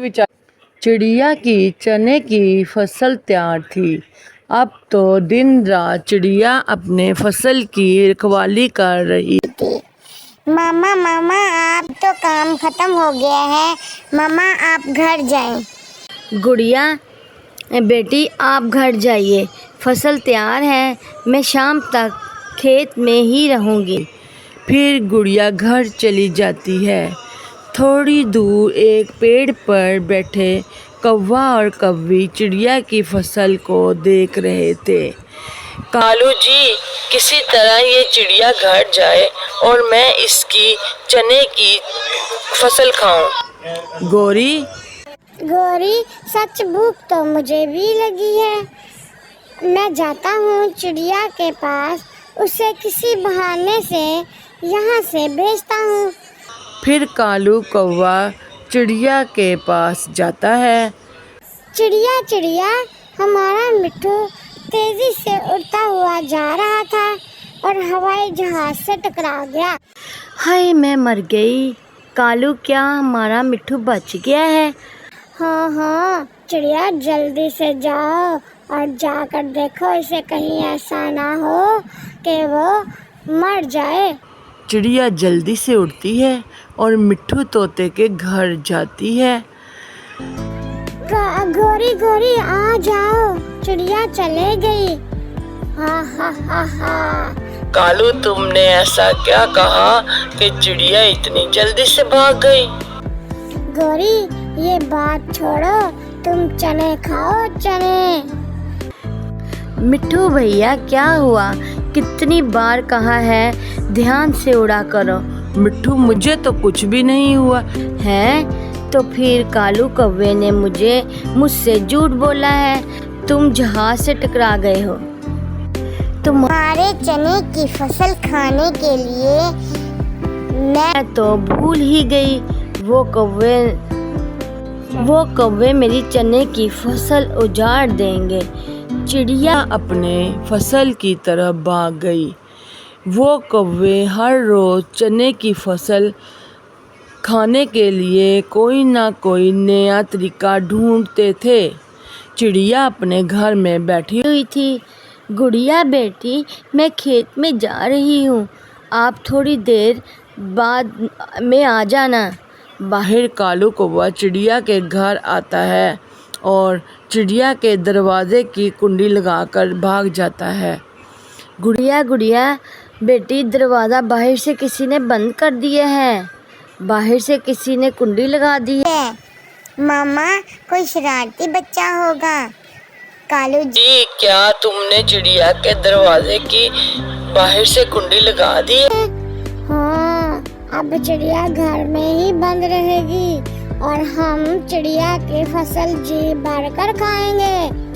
विचार। चिड़िया की चने की फसल तैयार थी। अब तो दिन रात चिड़िया अपने फसल की रखवाली कर रही थी। मामा मामा आप तो काम खत्म हो गया है, मामा आप घर जाएं। गुड़िया बेटी आप घर जाइए, फसल तैयार है, मैं शाम तक खेत में ही रहूँगी। फिर गुड़िया घर चली जाती है। थोड़ी दूर एक पेड़ पर बैठे कौवा और कौवी चिड़िया की फसल को देख रहे थे। कालू जी, किसी तरह ये चिड़िया घर जाए और मैं इसकी चने की फसल खाऊं। गौरी सच भूख तो मुझे भी लगी है, मैं जाता हूँ चिड़िया के पास, उसे किसी बहाने से यहाँ से भेजता हूँ। फिर कालू कौवा चिड़िया के पास जाता है। चिड़िया हमारा मिट्ठू तेजी से उड़ता हुआ जा रहा था और हवाई जहाज से टकरा गया। हाय मैं मर गई। कालू क्या हमारा मिट्ठू बच गया है? हाँ चिड़िया जल्दी से जाओ और जाकर देखो इसे कहीं ऐसा ना हो कि वो मर जाए। चिड़िया जल्दी से उड़ती है और मिट्ठू तोते के घर जाती है। गोरी आ जाओ, चिड़िया चले गई। हा। कालू तुमने ऐसा क्या कहा कि चिड़िया इतनी जल्दी से भाग गई? गोरी ये बात छोड़ो, तुम चने खाओ चने। मिट्ठू भैया क्या हुआ? कितनी बार कहा है ध्यान से उड़ा करो। मिट्ठू मुझे तो कुछ भी नहीं हुआ है। तो फिर कालू कौवे ने मुझसे झूठ बोला है, तुम जहाज से टकरा गए हो। तुम्हारे चने की फसल खाने के लिए मैं तो भूल ही गई। वो कौवे मेरी चने की फसल उजाड़ देंगे। चिड़िया अपने फसल की तरफ भाग गई। वो कौवे हर रोज चने की फसल खाने के लिए कोई ना कोई नया तरीका ढूंढते थे। चिड़िया अपने घर में बैठी हुई थी। गुड़िया बेटी मैं खेत में जा रही हूँ, आप थोड़ी देर बाद में आ जाना। बाहर कालू कौवा चिड़िया के घर आता है और चिड़िया के दरवाजे की कुंडी लगाकर भाग जाता है। गुड़िया बेटी दरवाज़ा बाहर से किसी ने बंद कर दिया है, बाहर से किसी ने कुंडी लगा दी है। मामा कोई शरारती बच्चा होगा। कालू जी क्या तुमने चिड़िया के दरवाजे की बाहर से कुंडी लगा दी है? हाँ, अब चिड़िया घर में ही बंद रहेगी और हम चिड़िया की फसल जी भरकर खाएंगे।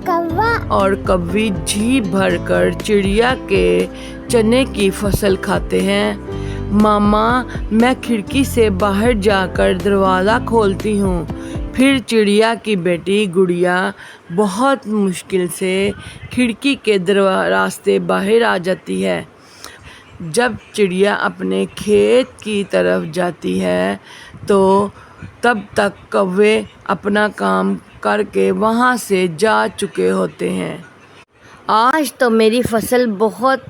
कौवा और कौवी जी भरकर चिड़िया के चने की फसल खाते हैं। मामा मैं खिड़की से बाहर जाकर दरवाज़ा खोलती हूँ। फिर चिड़िया की बेटी गुड़िया बहुत मुश्किल से खिड़की के रास्ते बाहर आ जाती है। जब चिड़िया अपने खेत की तरफ जाती है तो तब तक कौवे अपना काम करके वहाँ से जा चुके होते हैं। आज तो मेरी फसल बहुत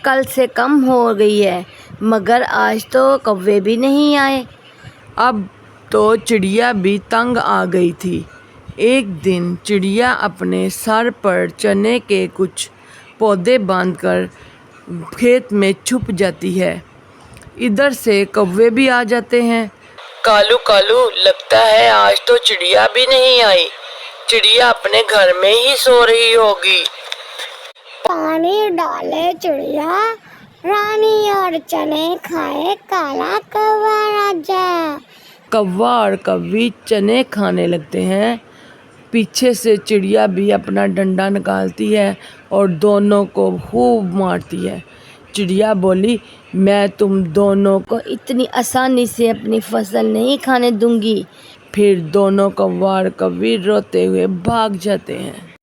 कल से कम हो गई है, मगर आज तो कौवे भी नहीं आए। अब तो चिड़िया भी तंग आ गई थी। एक दिन चिड़िया अपने सर पर चने के कुछ पौधे बांधकर खेत में छुप जाती है। इधर से कौवे भी आ जाते हैं। कालू लगता है आज तो चिड़िया भी नहीं आई। चिड़िया अपने घर में ही सो रही होगी। पानी डाले चिड़िया रानी और चने खाए काला कौवा राजा। कौवा और कौवी चने खाने लगते हैं। पीछे से चिड़िया भी अपना डंडा निकालती है और दोनों को खूब मारती है। चिड़िया बोली, मैं तुम दोनों को इतनी आसानी से अपनी फसल नहीं खाने दूंगी। फिर दोनों कौवा और कौवी रोते हुए भाग जाते हैं।